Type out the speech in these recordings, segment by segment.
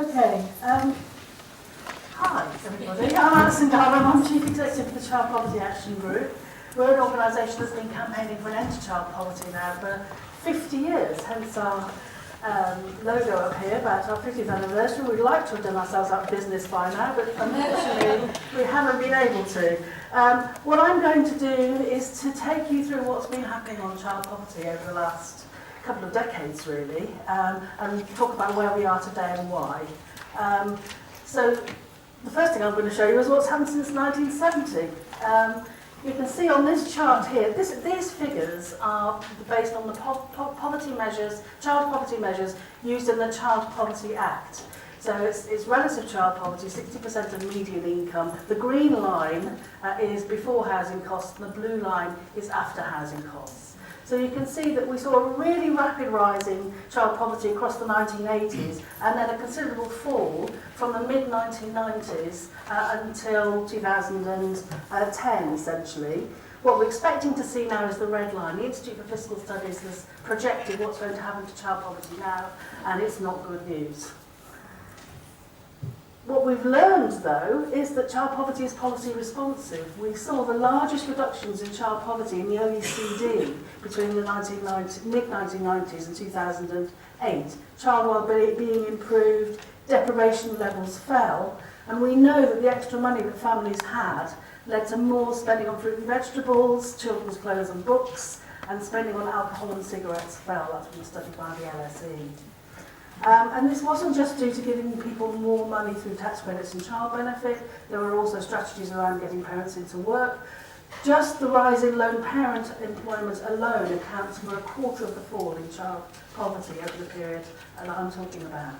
Okay. Hi, everybody. I'm Alison Garnham. I'm Chief Executive of the Child Poverty Action Group. We're an organisation that's been campaigning for an end to child poverty now for 50 years, hence our logo up here about our 50th anniversary. We'd like to have done ourselves out of business by now, but unfortunately we haven't been able to. What I'm going to do is to take you through what's been happening on child poverty over the last couple of decades, really, and talk about where we are today and why. So the first thing I'm going to show you is what's happened since 1970. You can see on this chart here, these figures are based on the poverty measures, child poverty measures used in the Child Poverty Act. So it's relative child poverty, 60% of median income. The green line is before housing costs, and the blue line is after housing costs. So you can see that we saw a really rapid rise in child poverty across the 1980s, and then a considerable fall from the mid-1990s until 2010, essentially. What we're expecting to see now is the red line. The Institute for Fiscal Studies has projected what's going to happen to child poverty now, and it's not good news. What we've learned, though, is that child poverty is policy responsive. We saw the largest reductions in child poverty in the OECD between the mid-1990s and 2008. Child well-being improved, deprivation levels fell, and we know that the extra money that families had led to more spending on fruit and vegetables, children's clothes and books, and spending on alcohol and cigarettes fell. That's been studied by the LSE. And this wasn't just due to giving people more money through tax credits and child benefit. There were also strategies around getting parents into work. Just the rise in lone parent employment alone accounts for a quarter of the fall in child poverty over the period that I'm talking about.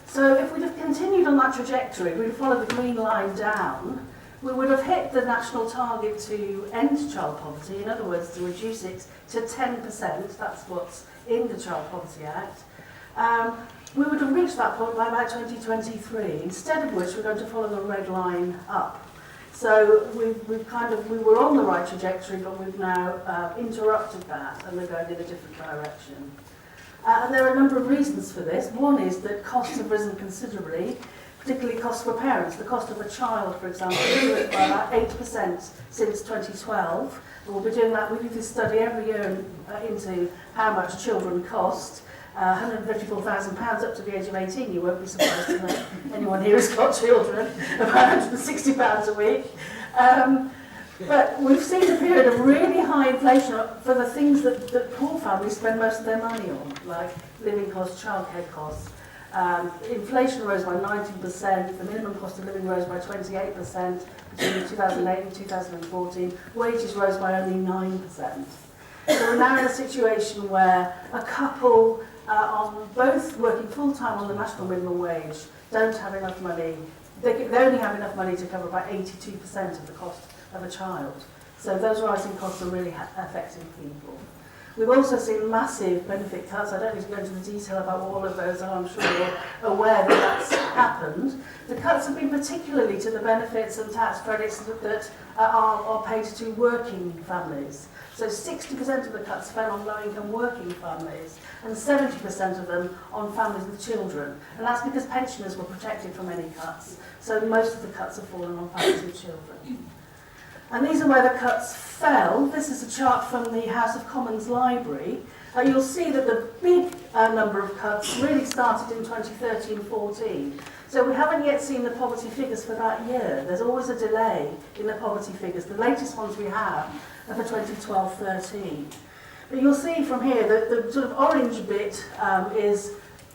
So if we'd have continued on that trajectory, we'd have followed the green line down, we would have hit the national target to end child poverty, in other words, to reduce it to 10%, that's what's in the Child Poverty Act. We would have reached that point by about 2023, instead of which we're going to follow the red line up. So we were on the right trajectory, but we've now interrupted that, and we're going in a different direction. And there are a number of reasons for this. One is that costs have risen considerably, particularly costs for parents. The cost of a child, for example, has risen by about 8% since 2012. And we'll be doing that. We do this study every year into how much children cost. £154,000 up to the age of 18. You won't be surprised to know anyone here has got children. About £160 a week. But we've seen a period of really high inflation for the things that poor families spend most of their money on, like living costs, childcare costs. Inflation rose by 19%, the minimum cost of living rose by 28% between 2008 and 2014, wages rose by only 9%. So we're now in a situation where a couple on both working full-time on the national minimum wage don't have enough money. They only have enough money to cover about 82% of the cost of a child. So those rising costs are really affecting people. We've also seen massive benefit cuts. I don't need to go into the detail about all of those, and I'm sure you're aware that that's happened. The cuts have been particularly to the benefits and tax credits that are paid to working families. So 60% of the cuts fell on low-income working families, and 70% of them on families with children. And that's because pensioners were protected from any cuts. So most of the cuts have fallen on families with children. And these are where the cuts fell. This is a chart from the House of Commons Library. You'll see that the big number of cuts really started in 2013-14. So we haven't yet seen the poverty figures for that year. There's always a delay in the poverty figures. The latest ones we have are for 2012-13. But you'll see from here that the sort of orange bit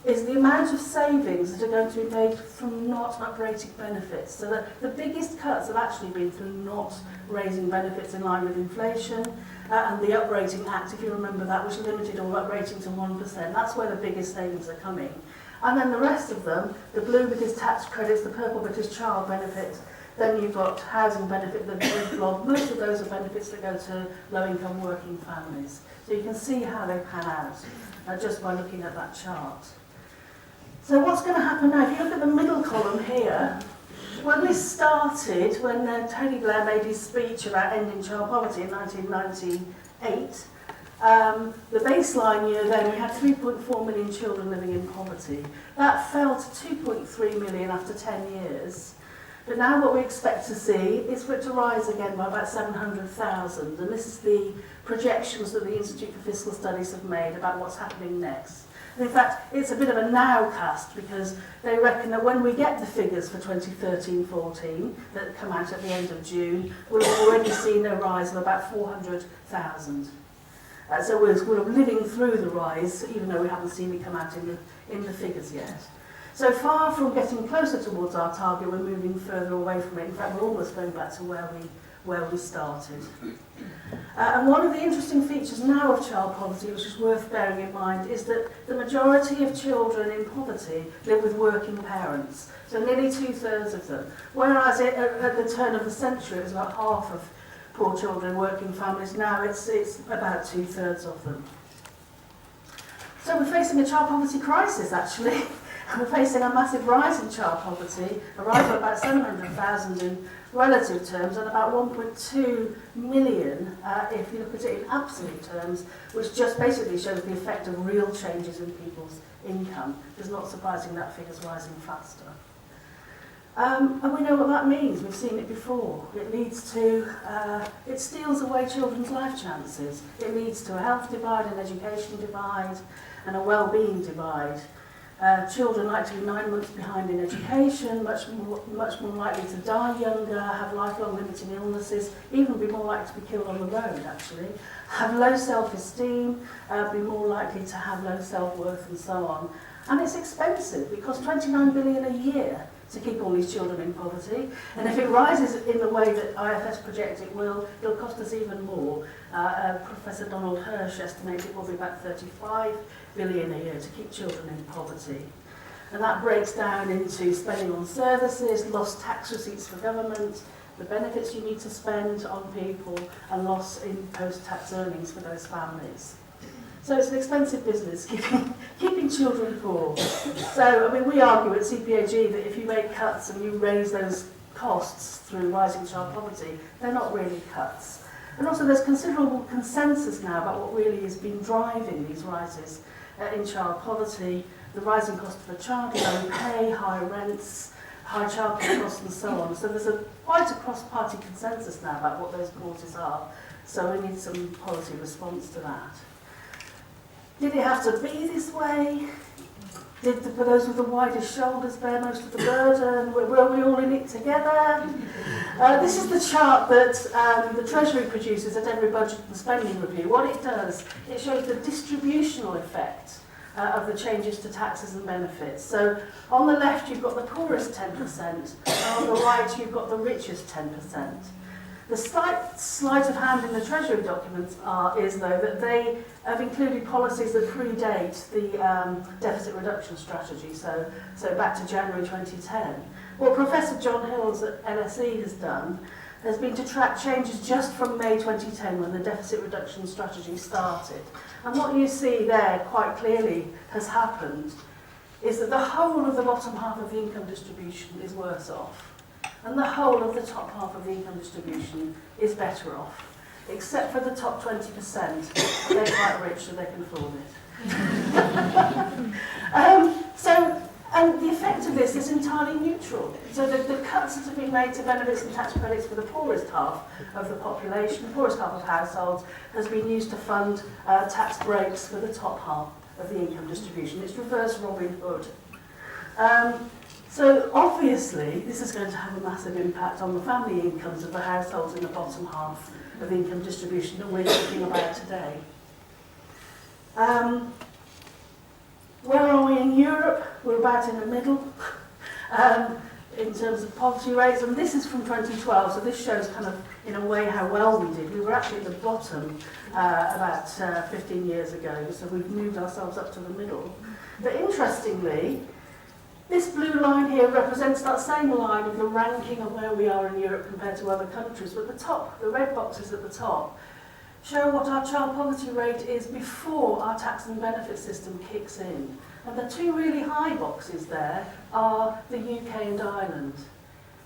is the amount of savings that are going to be made from not uprating benefits. So the biggest cuts have actually been through not raising benefits in line with inflation, and the Uprating Act, if you remember that, which limited all uprating to 1%. That's where the biggest savings are coming. And then the rest of them, the blue bit is tax credits, the purple bit is child benefits, then you've got housing benefit, the blue blob. Most of those are benefits that go to low-income working families. So you can see how they pan out just by looking at that chart. So what's going to happen now? If you look at the middle column here, when we started, when Tony Blair made his speech about ending child poverty in 1998, The baseline year then, we had 3.4 million children living in poverty. That fell to 2.3 million after 10 years. But now what we expect to see is for it to rise again by about 700,000. And this is the projections that the Institute for Fiscal Studies have made about what's happening next. And in fact, it's a bit of a nowcast because they reckon that when we get the figures for 2013-14 that come out at the end of June, we'll have already seen a rise of about 400,000. So we're living through the rise, even though we haven't seen it come out in the figures yet. So far from getting closer towards our target, we're moving further away from it. In fact, we're almost going back to where we started. And one of the interesting features now of child poverty, which is worth bearing in mind, is that the majority of children in poverty live with working parents. So nearly 2/3 of them. Whereas at the turn of the century, it was about half of poor children in working families. Now it's about 2/3 of them. So we're facing a child poverty crisis, actually. We're facing a massive rise in child poverty, a rise of about 700,000 in relative terms, and about 1.2 million if you look at it in absolute terms, which just basically shows the effect of real changes in people's income. It's not surprising that figure's rising faster. And we know what that means. We've seen it before. It leads to, it steals away children's life chances. It leads to a health divide, an education divide, and a well-being divide. Children like to be 9 months behind in education, much more likely to die younger, have lifelong limiting illnesses, even be more likely to be killed on the road, actually, have low self-esteem, be more likely to have low self-worth, and so on. And it's expensive. It costs 29 billion a year to keep all these children in poverty. And if it rises in the way that IFS project it will, it'll cost us even more. Professor Donald Hirsch estimates it will be about 35 billion a year to keep children in poverty. And that breaks down into spending on services, lost tax receipts for government, the benefits you need to spend on people, and loss in post-tax earnings for those families. So it's an expensive business, keeping children poor. So, I mean, we argue at CPAG that if you make cuts and you raise those costs through rising child poverty, they're not really cuts. And also there's considerable consensus now about what really has been driving these rises in child poverty, the rising cost of a child, low pay, high rents, high childcare costs, and so on. So there's quite a cross-party consensus now about what those causes are. So we need some policy response to that. Did it have to be this way? Did those with the widest shoulders bear most of the burden? Were we all in it together? This is the chart that the Treasury produces at every budget and spending review. What it does, it shows the distributional effect of the changes to taxes and benefits. So on the left you've got the poorest 10%, and on the right you've got the richest 10%. The slight sleight of hand in the Treasury documents is, though, that they have included policies that predate the deficit reduction strategy, so back to January 2010. What Professor John Hills at LSE has done has been to track changes just from May 2010 when the deficit reduction strategy started. And what you see there quite clearly has happened is that the whole of the bottom half of the income distribution is worse off. And the whole of the top half of the income distribution is better off, except for the top 20%. They're quite rich, so they can afford it. And the effect of this is entirely neutral. So the cuts that have been made to benefits and tax credits for the poorest half of the population, the poorest half of households, has been used to fund tax breaks for the top half of the income distribution. It's reverse Robin Hood. So obviously, this is going to have a massive impact on the family incomes of the households in the bottom half of the income distribution that we're talking about today. Where are we in Europe? We're about in the middle in terms of poverty rates, and this is from 2012, so this shows kind of, in a way, how well we did. We were actually at the bottom about 15 years ago, so we've moved ourselves up to the middle. But interestingly, this blue line here represents that same line of the ranking of where we are in Europe compared to other countries. But the top, the red boxes at the top, show what our child poverty rate is before our tax and benefit system kicks in. And the two really high boxes there are the UK and Ireland.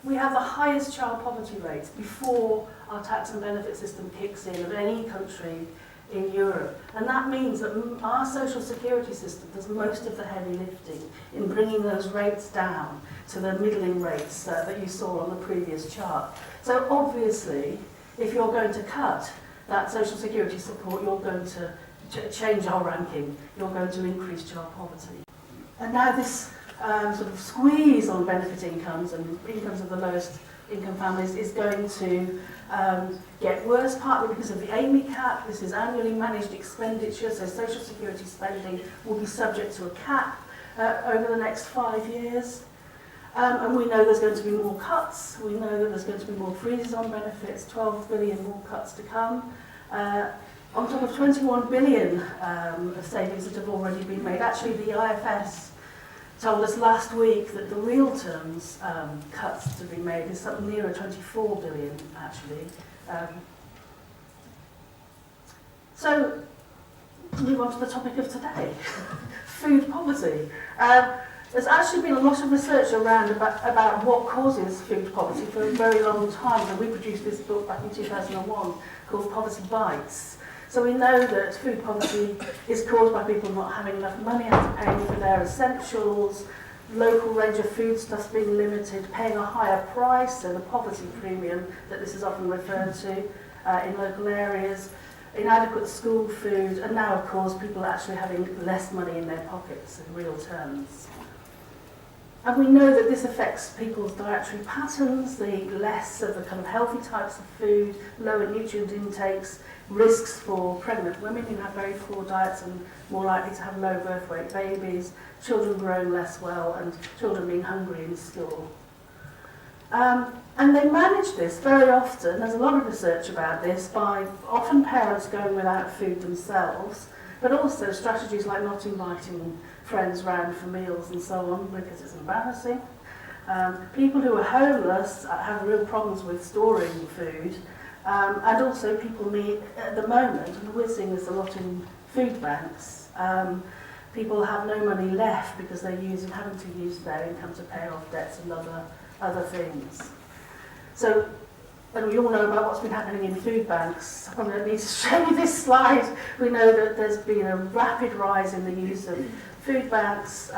We have the highest child poverty rates before our tax and benefit system kicks in of any country in Europe. And that means that our social security system does most of the heavy lifting in bringing those rates down to the middling rates that you saw on the previous chart. So obviously, if you're going to cut that social security support, you're going to change our ranking, you're going to increase child poverty. And now this sort of squeeze on benefit incomes and incomes of the lowest income families is going to get worse, partly because of the AMI cap. This is annually managed expenditure, so social security spending will be subject to a cap over the next 5 years. And we know there's going to be more cuts. We know that there's going to be more freezes on benefits, 12 billion more cuts to come. On top of 21 billion of savings that have already been made. Actually, the IFS told us last week that the real terms cuts to be made is something nearer 24 billion, actually. So, move on to the topic of today, food poverty. There's actually been a lot of research around about what causes food poverty for a very long time. And we produced this book back in 2001 called Poverty Bites. So we know that food poverty is caused by people not having enough money after paying for their essentials, local range of foodstuffs being limited, paying a higher price, so the poverty premium that this is often referred to in local areas, inadequate school food, and now, of course, people actually having less money in their pockets in real terms. And we know that this affects people's dietary patterns, the less of the kind of healthy types of food, lower nutrient intakes, risks for pregnant women who have very poor diets and more likely to have low birth weight babies, children growing less well, and children being hungry in school. And they manage this very often, there's a lot of research about this, by often parents going without food themselves, but also strategies like not inviting friends round for meals and so on because it's embarrassing. People who are homeless have real problems with storing food, and also people need, at the moment, and we're seeing this a lot in food banks, people have no money left because they're having to use their income to pay off debts and other things. So, and we all know about what's been happening in food banks. I don't need to show you this slide. We know that there's been a rapid rise in the use of food banks.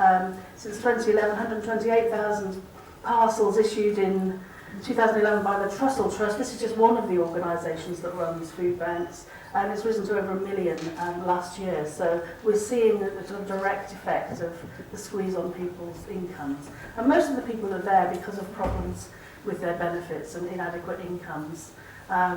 Since 2011, 128,000 parcels issued in 2011 by the Trussell Trust. This is just one of the organisations that runs food banks, and it's risen to over 1 million last year. So we're seeing the sort of direct effect of the squeeze on people's incomes. And most of the people are there because of problems with their benefits and inadequate incomes.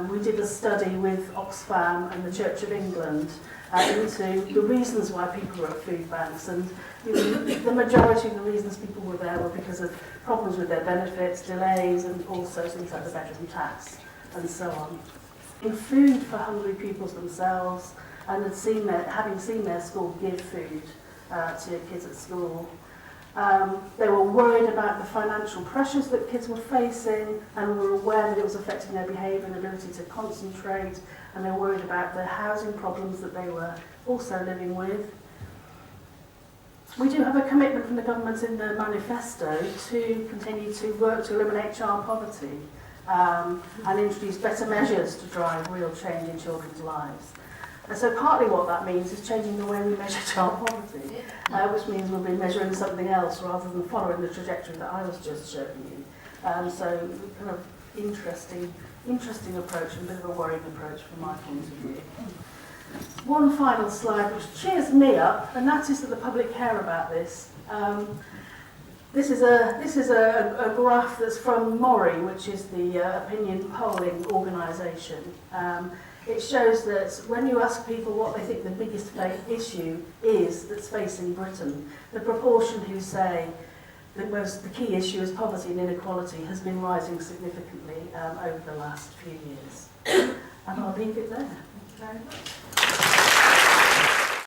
We did a study with Oxfam and the Church of England into the reasons why people were at food banks, and the majority of the reasons people were there were because of problems with their benefits, delays, and also things like the bedroom tax and so on. In food for hungry peoples themselves, and having seen their school give food to kids at school. They were worried about the financial pressures that kids were facing, and were aware that it was affecting their behaviour and ability to concentrate, and they were worried about the housing problems that they were also living with. We do have a commitment from the government in the manifesto to continue to work to eliminate child poverty and introduce better measures to drive real change in children's lives. And so partly what that means is changing the way we measure child poverty, which means we'll be measuring something else rather than following the trajectory that I was just showing you. So kind of interesting approach and a bit of a worrying approach from my point of view. One final slide which cheers me up, and that is that the public care about this. This is a graph that's from Mori, which is the opinion polling organisation. It shows that when you ask people what they think the biggest issue is that's facing Britain, the proportion who say the key issue is poverty and inequality has been rising significantly over the last few years. And I'll leave it there. Thank you very much.